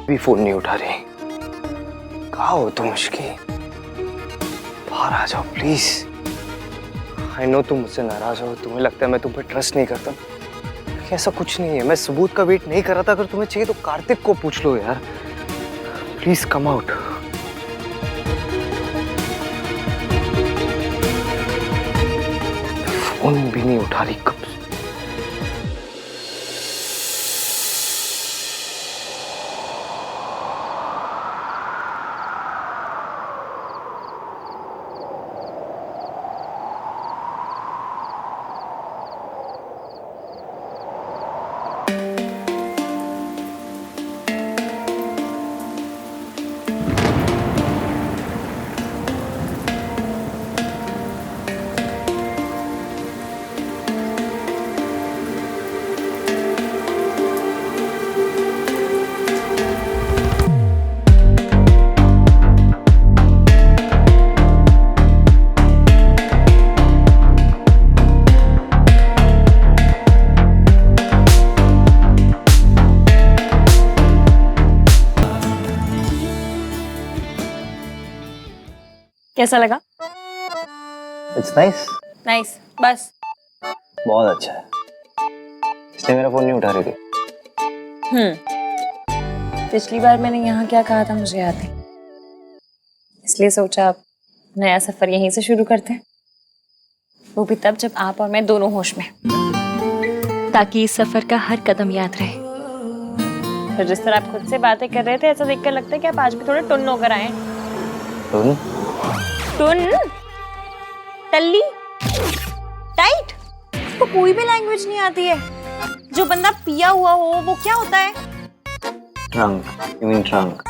भी फोन नहीं उठा रही। कहाँ हो तुम मुश्किल? बाहर आ जाओ प्लीज। आई नो तुम मुझसे नाराज हो, तुम्हें लगता है मैं तुम पर ट्रस्ट नहीं करता। ऐसा कुछ नहीं है, मैं सबूत का वेट नहीं कर रहा था। अगर तुम्हें चाहिए तो कार्तिक को पूछ लो यार। Please come out. फोन भी नहीं उठा रही कब से। कैसा लगा? It's nice. नाइस, बस। बहुत अच्छा है। इसलिए मेरा फोन नहीं उठा रही थी। पिछली बार मैंने यहाँ क्या कहा था मुझे याद है, इसलिए सोचा अब नया सफर यहीं से शुरू करते हैं, वो भी तब जब आप और मैं दोनों होश में, ताकि इस सफर का हर कदम याद रहे। तो जिस तरह आप खुद से बातें कर रहे थे, ऐसा देखकर लगता है कि आप आज भी थोड़े टुन्न होकर आए। टुन्न? टुन्न? टल्ली? टाइट? उसको कोई भी लैंग्वेज नहीं आती है। जो बंदा पिया हुआ हो वो क्या होता है? Drunk. You mean drunk?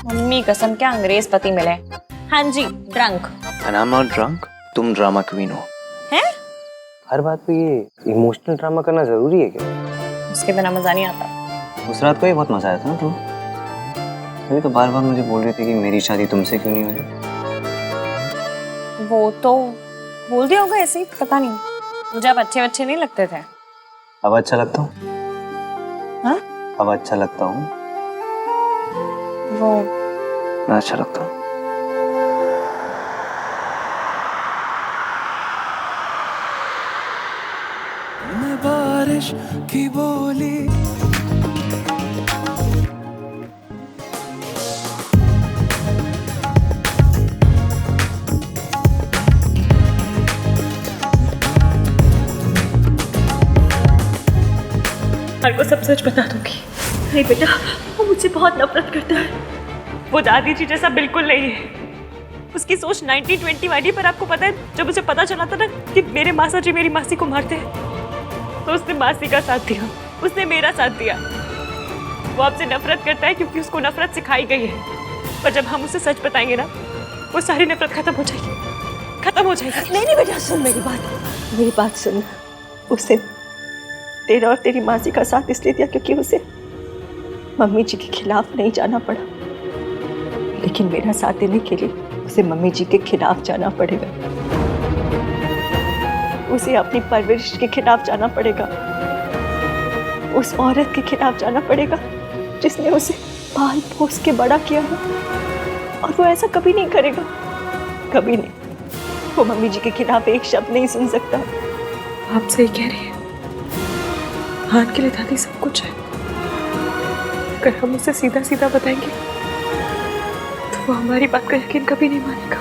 Mummy कसम, क्या अंग्रेज पति मिले। हाँ जी, drunk. And I am not drunk. तुम ड्रामा क्वीन हो। हैं? हर बात पे ये इमोशनल ड्रामा करना जरूरी है क्या? उसके बिना मजा नहीं आता। उस रात को ही बहुत मजा आया था ना तुम्हें। तभी तो बार बार मुझे बोल रही थी कि मेरी शादी तुमसे क्यों नहीं हो रही। वो तो बोल दिया होगा ऐसे ही, पता नहीं। मुझे आप अच्छे अच्छे नहीं लगते थे। अब अच्छा लगता हूँ? हाँ? अब अच्छा लगता हूँ? वो मैं अच्छा लगता हूँ? मैं बारिश की बोली को सब सच बता दूंगी। नहीं बेटा, वो मुझसे बहुत नफरत करता है। वो दादी जी जैसा बिल्कुल नहीं है। उसकी सोच 90-20 वाली। पर आपको पता है, जब उसे पता चला था ना कि मेरे मासा जी मेरी मासी को मारते हैं, तो उसने मासी का साथ दिया, उसने मेरा साथ दिया। वो आपसे नफरत करता है क्योंकि उसको नफरत सिखाई गई है। पर जब हम उसे सच बताएंगे ना, वो सारी नफरत खत्म हो जाएगी, खत्म हो जाएगी। नहीं बेटा, सुन मेरी बात सुन। उसे तेरा और तेरी मासी का साथ इसलिए दिया क्योंकि उसे मम्मी जी के खिलाफ नहीं जाना पड़ा, लेकिन मेरा साथ देने के लिए उसे मम्मी जी के खिलाफ जाना पड़ेगा। उसे अपनी परवरिश के खिलाफ जाना पड़ेगा, उस औरत के खिलाफ जाना पड़ेगा जिसने उसे पाल पोस के बड़ा किया हो। और वो ऐसा कभी नहीं करेगा, कभी नहीं। वो मम्मी जी के खिलाफ एक शब्द नहीं सुन सकता। आप सही कह रही हैं। हाथ के लिए दादी सब कुछ है। अगर हम उसे सीधा सीधा बताएंगे तो वो हमारी बात का यकीन कभी नहीं मानेगा।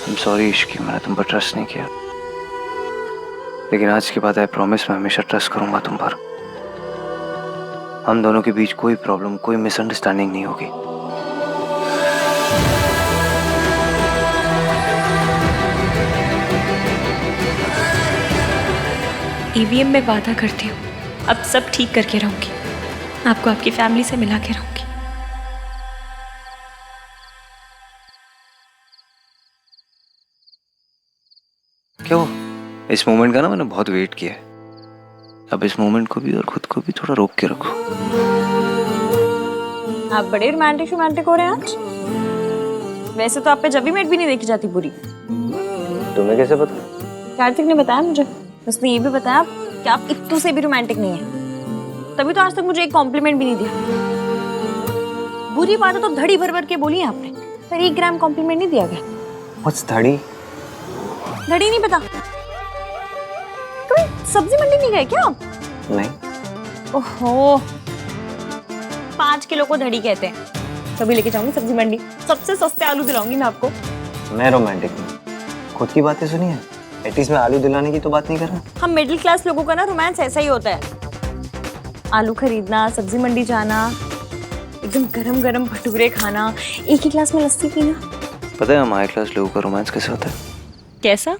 I'm sorry इश्की, मैंने तुम पर ट्रस्ट नहीं किया। लेकिन आज के बाद आई प्रॉमिस मैं हमेशा ट्रस्ट करूंगा तुम पर। हम दोनों के बीच कोई प्रॉब्लम, कोई मिसअंडरस्टैंडिंग नहीं होगी। ईवीएम में वादा करती हूँ, अब सब ठीक करके रहूंगी। आपको आपकी फैमिली से मिला के रहूंगी। क्यों? इस मोमेंट का ना मैंने बहुत वेट किया है। अब इस मोमेंट को भी और खुद को भी थोड़ा रोक के रखो। आप बड़े रोमांटिक हो रहे हैं आज। वैसे तो आप पे जब भी मेट भी नहीं देखी जाती बुरी। तुम्हें कैसे पता? कार्तिक ने बताया मुझे। उसने ये भी बताया कि आप इतने से भी रोमांटिक नहीं है। तभी तो आज तक मुझे एक कॉम्प्लीमेंट भी नहीं दिया। बुरी बात तो धड़ी भर भर के बोली है आपने, पर 1 ग्राम कॉम्प्लीमेंट नहीं दिया गया। What's धड़ी? धड़ी नहीं पता? कभी सब्जी मंडी नहीं गए क्या आप? नहीं। ओहो, 5 किलो को धड़ी कहते हैं। कभी लेके जाऊंगी सब्जी मंडी, सबसे सस्ते आलू दिलाऊंगी मैं आपको। मैं रोमांटिक हूँ, खुद की बातें सुनिए। एटलीस्ट मैं आलू दिलाने की तो बात नहीं कर रहा। हम मिडिल क्लास लोगों का ना रोमांस ऐसा ही होता है। आलू खरीदना, सब्जी मंडी जाना, एकदम गरम गरम भटूरे खाना, एक ही ग्लास में लस्सी पीना। पता है हमारे क्लास लोगों का रोमांस कैसे होता है? कैसा?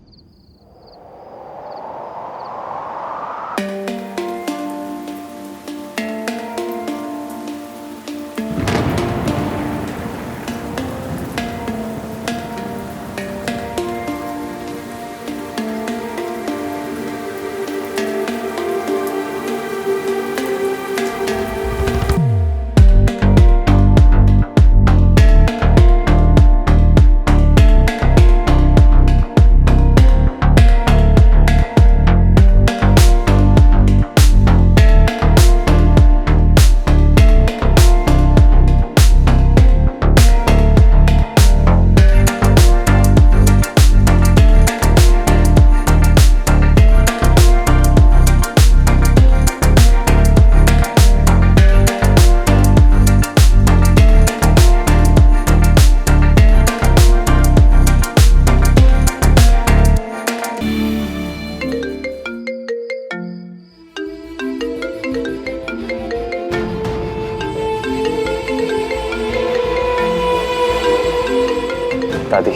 दादी।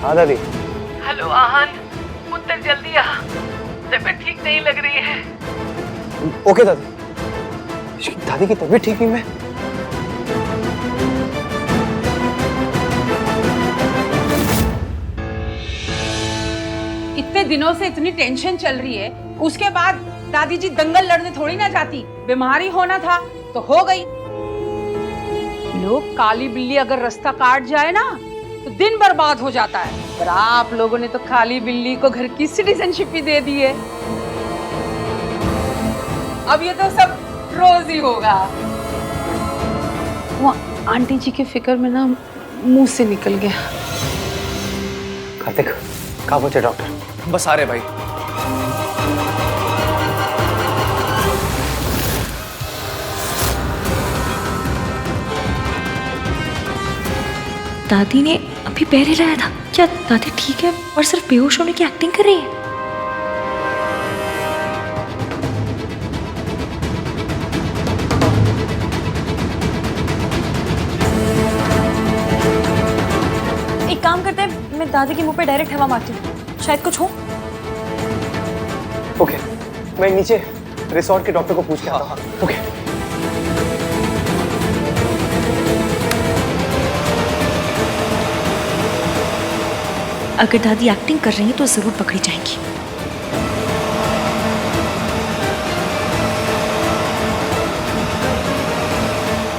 हाँ दादी। हेलो आहन, पुत्र जल्दी आ, तबीयत ठीक नहीं लग रही है। ओके दादी। दादी की तबीयत ठीक नहीं मैं। इतने दिनों से इतनी टेंशन चल रही है, उसके बाद दादी जी दंगल लड़ने थोड़ी ना जाती। बीमारी होना था तो हो गई। लोग काली बिल्ली अगर रास्ता काट जाए ना तो दिन बर्बाद हो जाता है, पर आप लोगों ने तो काली बिल्ली को घर की सिटीजनशिप ही दे दी है। अब ये तो सब रोज ही होगा। वो आंटी जी के फिक्र में ना मुंह से निकल गया। कार्तिक, कहाँ पहुंचे डॉक्टर? बस आ रहे भाई। दादी ने अभी पैर हिलाया था। क्या दादी ठीक है और सिर्फ बेहोश होने की एक्टिंग कर रही है? एक काम करते हैं, मैं दादी के मुंह पे डायरेक्ट हवा मारती हूँ, शायद कुछ हो। ओके, मैं नीचे रिसोर्ट के डॉक्टर को पूछ के आता हूँ। ओके। अगर दादी एक्टिंग कर रही है तो जरूर पकड़ी जाएंगी।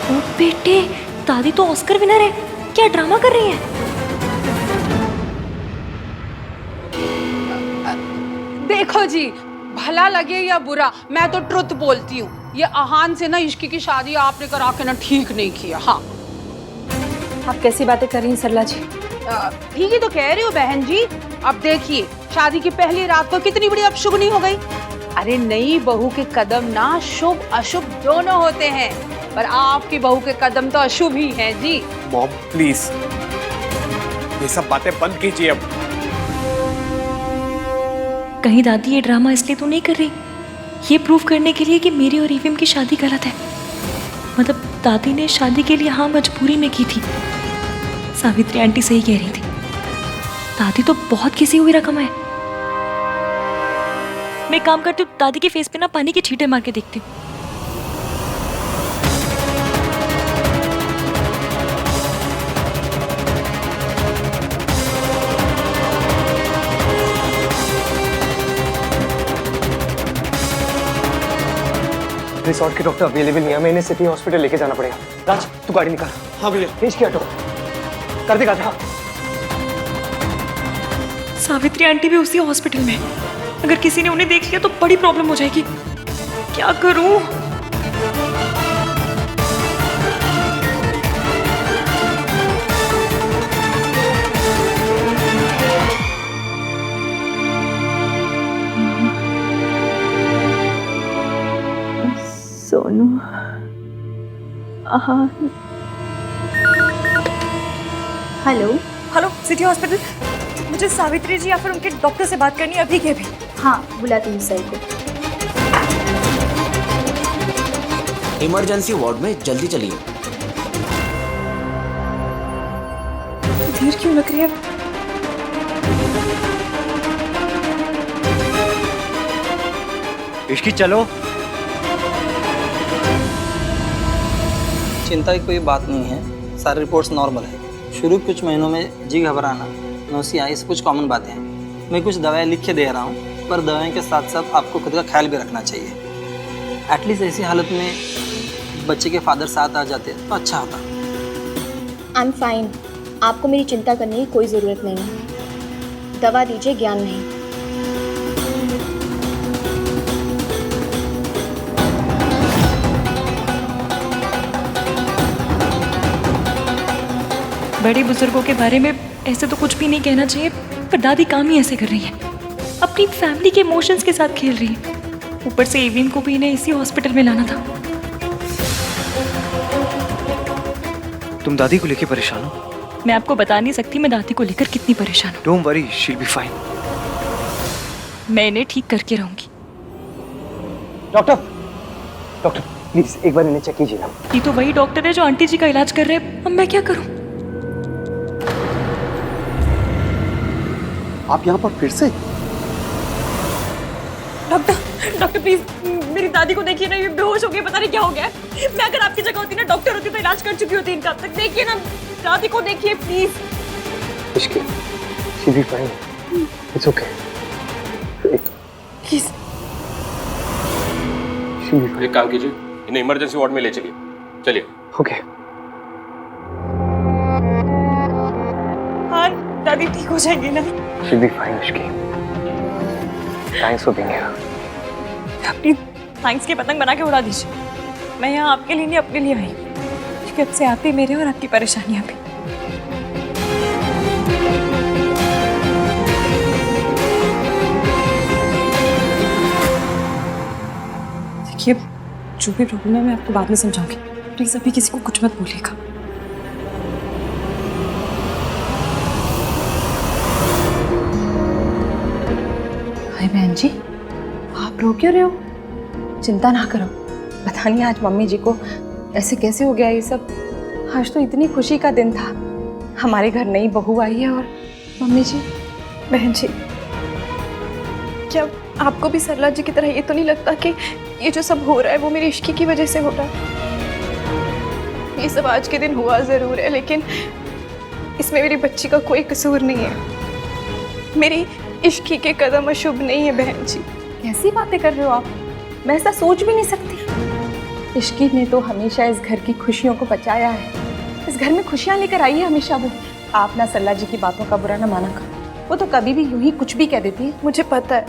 ओ बेटे, दादी तो ऑस्कर विनर है, क्या ड्रामा कर रही है? देखो जी, भला लगे या बुरा, मैं तो ट्रुथ बोलती हूँ। ये आहान से ना इश्की की शादी आपने करा के ना ठीक नहीं किया। हाँ, आप कैसी बातें कर रही हैं सरला जी? ठीक ही तो कह रही हो बहन जी। अब देखिए, शादी की पहली रात को कितनी बड़ी अपशुभनी हो गई। अरे नई बहू के कदम ना शुभ अशुभ दोनों होते हैं, पर आपकी बहू के कदम तो अशुभ ही हैं जी। मॉम प्लीज, ये सब बातें बंद कीजिए अब। कहीं दादी ये ड्रामा इसलिए तो नहीं कर रही, ये प्रूव करने के लिए कि मेरी और ईवीएम की शादी गलत है। मतलब दादी ने शादी के लिए हाँ मजबूरी में की थी। सावित्री आंटी सही कह रही थी, दादी तो बहुत किसी हुई रकम है। मैं काम करती हूँ, दादी के फेस पे ना पानी के छींटे मार के देखती हूँ। रिसोर्ट के डॉक्टर अवेलेबल नहीं है, हमें इन्हें सिटी हॉस्पिटल लेके जाना पड़ेगा। राज, तू गाड़ी निकाल। हाँ भैया। तेज किया ऑटो कर देगा। हाँ, सावित्री आंटी भी उसी हॉस्पिटल में है। अगर किसी ने उन्हें देख लिया तो बड़ी प्रॉब्लम हो जाएगी। क्या करूं? सोनू, हाँ। हेलो। Hello, city hospital. मुझे सावित्री जी या फिर उनके डॉक्टर से बात करनी है अभी के अभी। हाँ, बुलाती हूँ सर को। इमरजेंसी वार्ड में जल्दी चलिए। देर क्यों लग रही है? इश्की चलो। चिंता की कोई बात नहीं है, सारी रिपोर्ट्स नॉर्मल है। शुरू कुछ महीनों में जी घबराना, नौसिया, ये सब कुछ कॉमन बातें हैं। मैं कुछ दवाएं लिख के दे रहा हूँ, पर दवाओं के साथ साथ आपको खुद का ख्याल भी रखना चाहिए। एटलीस्ट ऐसी हालत में बच्चे के फादर साथ आ जाते तो अच्छा होता। आई एम फाइन, आपको मेरी चिंता करने की कोई ज़रूरत नहीं है। दवा दीजिए, ज्ञान नहीं। बड़े बुजुर्गों के बारे में ऐसे तो कुछ भी नहीं कहना चाहिए, पर दादी काम ही ऐसे कर रही है। अपनी फैमिली के इमोशंस के साथ खेल रही है। ऊपर से एविन को भी इन्हें इसी हॉस्पिटल में लाना था। तुम दादी को लेके परेशान हो? मैं आपको बता नहीं सकती मैं दादी को लेकर कितनी परेशान हूँ। Don't worry, she will be fine. मैं इन्हें ठीक करके रहूंगी। डॉक्टर, डॉक्टर प्लीज एक बार इन्हें चेक कीजिए ना। ये तो वही डॉक्टर है जो आंटी जी का इलाज कर रहे हैं। अब मैं क्या करूं? आप यहाँ पर फिर से? डॉक्टर प्लीज मेरी दादी को देखिए ना, ये बेहोश हो गई, पता नहीं क्या हो गया। मैं अगर आपकी जगह होती ना, डॉक्टर होती तो इलाज कर चुकी होती इनका अब तक। देखिए ना, दादी को देखिए please. Ishki, she will be fine. It's okay. Please. She will be fine. एक काम कीजिए, इन्हें इमरजेंसी वार्ड में ले चलिए। चलिए। ओके। हाँ, दादी ठीक हो जाएंगी ना? She will be fine Ishki. Thanks for being here. अपनी थैंक्स के पतंग बना के उड़ा दीजिए। मैं यहाँ आपके लिए नहीं, अपने लिए आई, क्योंकि अब से आप ही मेरे और आपकी परेशानियां भी। देखिए, जो भी प्रॉब्लम है मैं आपको बाद में समझाऊंगी। प्लीज अभी किसी को कुछ मत बोलिएगा। हाय बहन जी, आप रो क्यों रहे हो? चिंता ना करो, पता नहीं आज मम्मी जी को ऐसे कैसे हो गया ये सब। आज तो इतनी खुशी का दिन था, हमारे घर नई बहू आई है। और मम्मी जी, बहन जी, क्या आपको भी सरला जी की तरह ये तो नहीं लगता कि ये जो सब हो रहा है वो मेरी इश्की की वजह से हो रहा है? ये सब आज के दिन हुआ ज़रूर है, लेकिन इसमें मेरी बच्ची का कोई कसूर नहीं है। मेरी इश्की के कदम अशुभ नहीं है बहन जी। कैसी बातें कर रहे हो आप? मैं ऐसा सोच भी नहीं सकती। इश्की ने तो हमेशा इस घर की खुशियों को बचाया है, इस घर में खुशियाँ लेकर आई है हमेशा वो। आप ना सरला जी की बातों का बुरा ना माना करो, वो तो कभी भी यूं ही कुछ भी कह देती है। मुझे पता है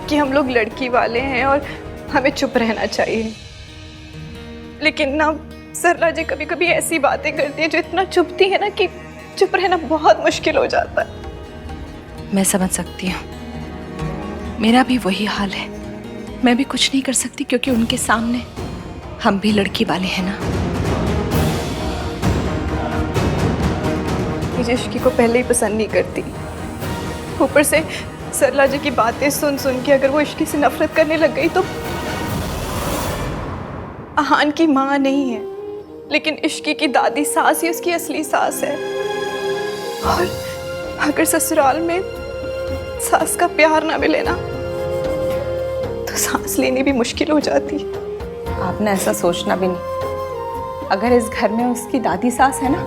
कि हम लोग लड़की वाले हैं और हमें चुप रहना चाहिए, लेकिन ना सरला जी कभी कभी ऐसी बातें करती है जो इतना चुभती है ना कि चुप रहना बहुत मुश्किल हो जाता है। मैं समझ सकती हूँ, मेरा भी वही हाल है। मैं भी कुछ नहीं कर सकती क्योंकि उनके सामने हम भी लड़की वाले हैं ना। मुझे इश्की को पहले ही पसंद नहीं करती, ऊपर से सरला जी की बातें सुन सुन के अगर वो इश्की से नफरत करने लग गई तो। आहान की माँ नहीं है, लेकिन इश्की की दादी सास ही उसकी असली सास है। और अगर ससुराल में सास का प्यार ना मिले ना तो सांस लेनी भी मुश्किल हो जाती है। आपने ऐसा सोचना भी नहीं। अगर इस घर में उसकी दादी सास है ना,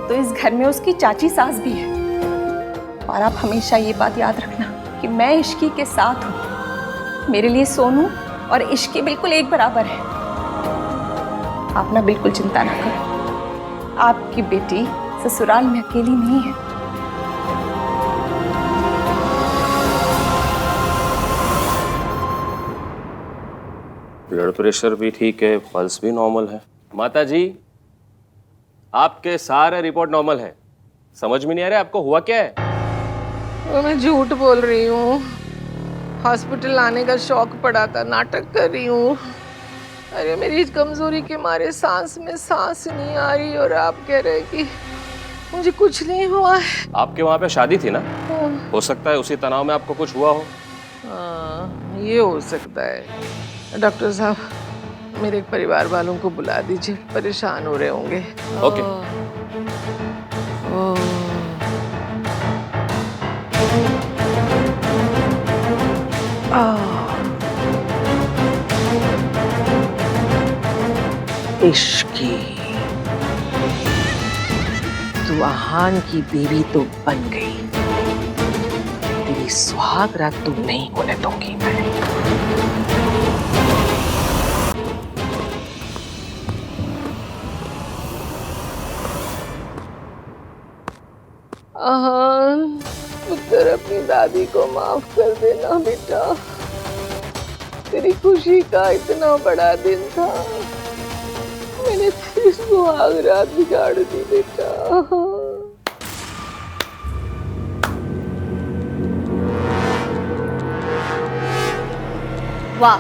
तो इस घर में उसकी चाची सास भी है। और आप हमेशा ये बात याद रखना कि मैं इश्की के साथ हूँ। मेरे लिए सोनू और इश्की बिल्कुल एक बराबर है। आप ना बिल्कुल चिंता ना करो, आपकी बेटी ससुराल में अकेली नहीं है। ब्लड प्रेशर भी ठीक है, पल्स भी नॉर्मल है। माता जी, आपके सारे रिपोर्ट नॉर्मल है। समझ में नहीं आ रहा आपको हुआ क्या है? मैं झूठ बोल रही हूँ। हॉस्पिटल आने का शौक पड़ा था, नाटक कर रही हूँ। अरे मेरी कमजोरी के मारे सांस में सांस नहीं आ रही और आप कह रहे कि मुझे कुछ नहीं हुआ है। आपके वहाँ पे शादी थी ना, हो सकता है उसी तनाव में आपको कुछ हुआ हो। हाँ, ये हो सकता है। डॉक्टर साहब, मेरे परिवार वालों को बुला दीजिए, परेशान हो रहे होंगे। ओके। इश्की, तू आहान की बीवी तो बन गई, तेरी सुहाग रात तो नहीं होने दूंगी मैं। आहान, पुत्र अपनी दादी को माफ कर देना बेटा, तेरी खुशी का इतना बड़ा दिन था, मैंने तेरी सुहाग रात बिगाड़ दी बेटा। वाह,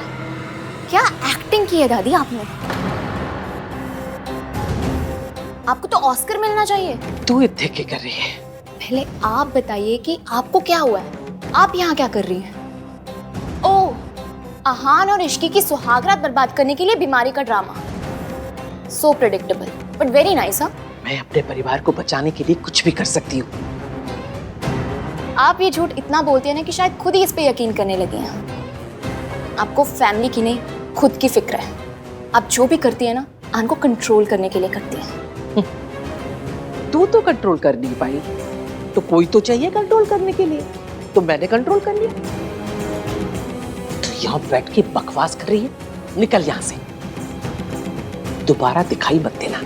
क्या एक्टिंग की है दादी आपने। आपको तो ऑस्कर मिलना चाहिए। तू इतने क्या कर रही है? पहले आप बताइए कि आपको क्या हुआ है, आप यहाँ क्या कर रही हैं? ओह, आहान और इश्की की सुहागरात बर्बाद करने के लिए बीमारी का drama. So predictable but very nice. हाँ, मैं अपने परिवार को बचाने के लिए कुछ भी कर सकती हूँ। आप ये झूठ इतना बोलती है ना कि शायद खुद ही इस पे यकीन करने लगे हैं। आपको फैमिली की नहीं, खुद की फिक्र है। आप जो भी करती है ना, आहान को कंट्रोल करने के लिए करती है। तू तो कंट्रोल कर नहीं पाई, तो कोई तो चाहिए कंट्रोल करने के लिए, तो मैंने कंट्रोल कर लिया। तो यहाँ बैठ के बकवास कर रही है, निकल यहाँ से, दोबारा दिखाई मत देना।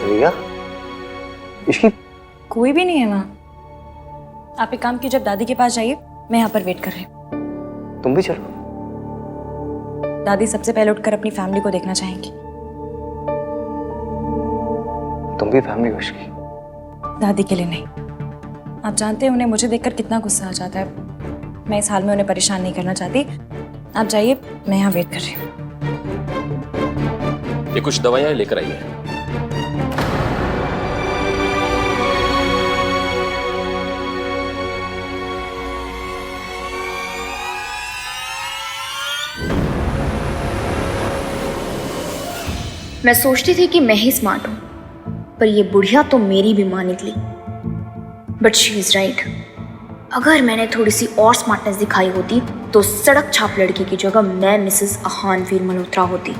रिया, इसकी कोई भी नहीं है वहाँ। आप एक काम कीजिए, जब दादी के पास जाइए, मैं यहाँ पर वेट कर रही हूँ। तुम भी चलो। दादी सबसे पहले उठकर अपनी फैमिली को देखना चाहेंगी। तुम भी फैमिली हो इसकी? दादी के लिए नहीं। आप जानते हैं उन्हें मुझे देखकर कितना गुस्सा आ जाता है। मैं इस हाल में उन्हें परेशान नहीं करना चाहती। आप जाइए, मैं यहाँ वेट कर रही हूँ। ये कुछ दवाइयाँ लेकर आइए। मैं सोचती थी कि मैं ही स्मार्ट हूँ, पर ये बुढ़िया तो मेरी भी मां निकली। But she is right. अगर मैंने थोड़ी सी और स्मार्टनेस दिखाई होती तो सड़क छाप लड़की की जगह मैं मिसेस आहान वीर मल्होत्रा होती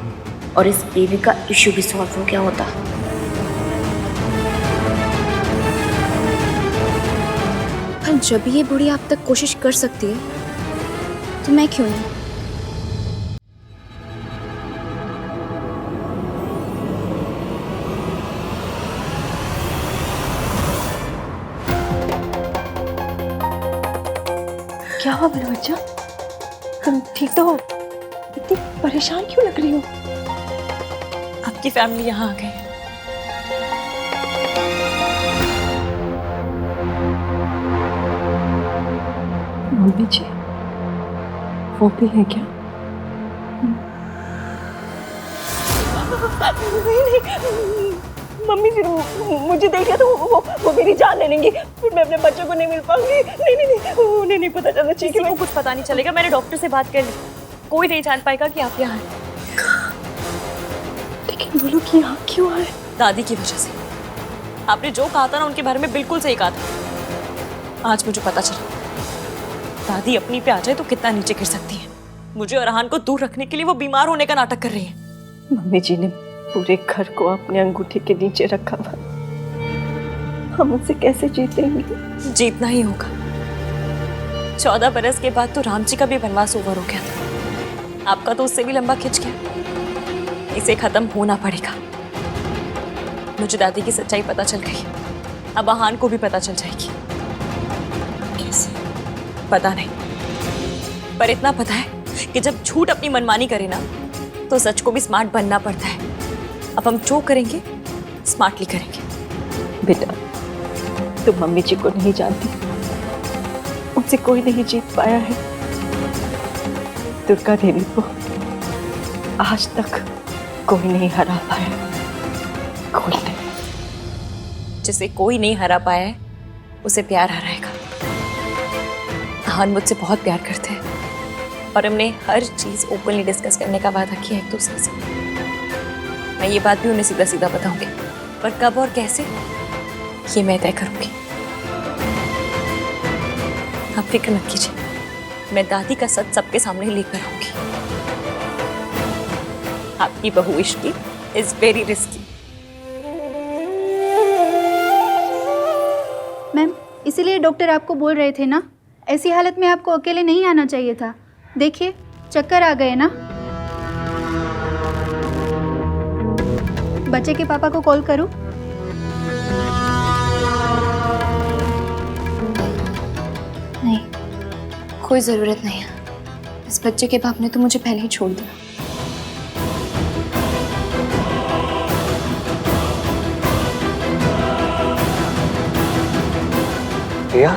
और इस बेबी का इश्यू भी सॉल्व हो गया होता। पर जब ये बुढ़िया अब तक कोशिश कर सकती है तो मैं क्यों नहीं? क्या हुआ मेरा बच्चा? तुम ठीक तो हो? इतनी परेशान क्यों लग रही हो? आपकी फैमिली यहाँ आ गई। मम्मी जी, वो भी है क्या? नहीं, मम्मी जी मुझे देख लिया तो वो मेरी जान ले लेंगी, फिर मैं अपने बच्चों को नहीं मिल पाऊंगी। नहीं, उन्हें नहीं पता चलना चाहिए कि किसी को कुछ पता नहीं चलेगा। मैंने डॉक्टर से बात कर ली, कोई नहीं जान पाएगा कि आप यहाँ हैं। लेकिन वो लोग यहाँ क्यों आए? दादी की वजह से। आपने जो कहा था ना उनके बारे में, बिल्कुल सही कहा था। आज मुझे पता चला दादी अपनी पे आ जाए तो कितना नीचे गिर सकती है। मुझे और आहान को दूर रखने के लिए वो बीमार होने का नाटक कर रही है। मम्मी जी ने पूरे घर को अपने अंगूठे के नीचे रखा था, हम उनसे कैसे जीतेंगे? जीतना ही होगा। 14 बरस के बाद तो राम जी का भी वनवास ओवर हो गया था। आपका तो उससे भी लंबा खिंच गया। इसे खत्म होना पड़ेगा। मुझे दादी की सच्चाई पता चल गई, अब आहान को भी पता चल जाएगी। कैसे? पता नहीं, पर इतना पता है कि जब झूठ अपनी मनमानी करे ना तो सच को भी स्मार्ट बनना पड़ता है। अब हम जो करेंगे स्मार्टली करेंगे। बेटा, तुम मम्मी जी को नहीं जानती, उनसे कोई नहीं जीत पाया है। दुर्गा देवी को आज तक कोई नहीं हरा पाया, कोई नहीं। जिसे कोई नहीं हरा पाया है उसे प्यार हराएगा। आहान मुझसे बहुत प्यार करते हैं और हमने हर चीज ओपनली डिस्कस करने का वादा किया एक दूसरे से। मैं ये बात भी उन्हें सीधा सीधा बताऊंगी, पर कब और कैसे ये मैं तय करूंगी। आप फिक्र मत कीजिए, मैं दादी का सच सबके सामने लेकर आऊंगी। आपकी बहू Ishki is very risky. Ma'am, इसीलिए डॉक्टर आपको बोल रहे थे ना, ऐसी हालत में आपको अकेले नहीं आना चाहिए था। देखिए, चक्कर आ गए ना। बच्चे के पापा को कॉल करूं? नहीं, कोई ज़रूरत नहीं है। इस बच्चे के बाप ने तो मुझे पहले ही छोड़ दिया। रिया,